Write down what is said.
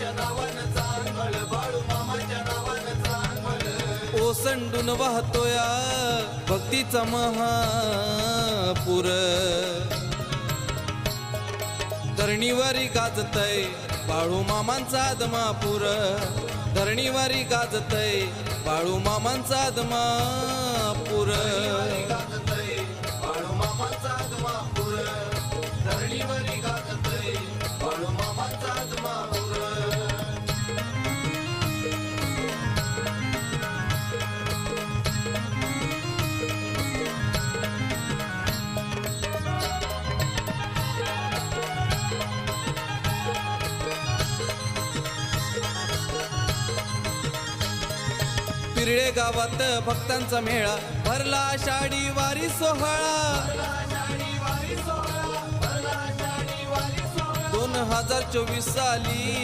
मामाच्या नावानं चांगल, बाळू मामाच्या नावानं चांगल. ओसंडून वाहतोया भक्तीचा महापूर. धरणीवारी गाजतय बाळू मामांचा आदमापूर. धरणीवारी गाजतय बाळू मामांचा आदमापूर. गाजतय बाळू मामाचा आदमापूर. धरणीवरी गाजतय बाळू मामाचा आदमापूर. पिरळे गावात भक्तांचा मेळा भरला आषाढी वारी सोहळा. 2024 साली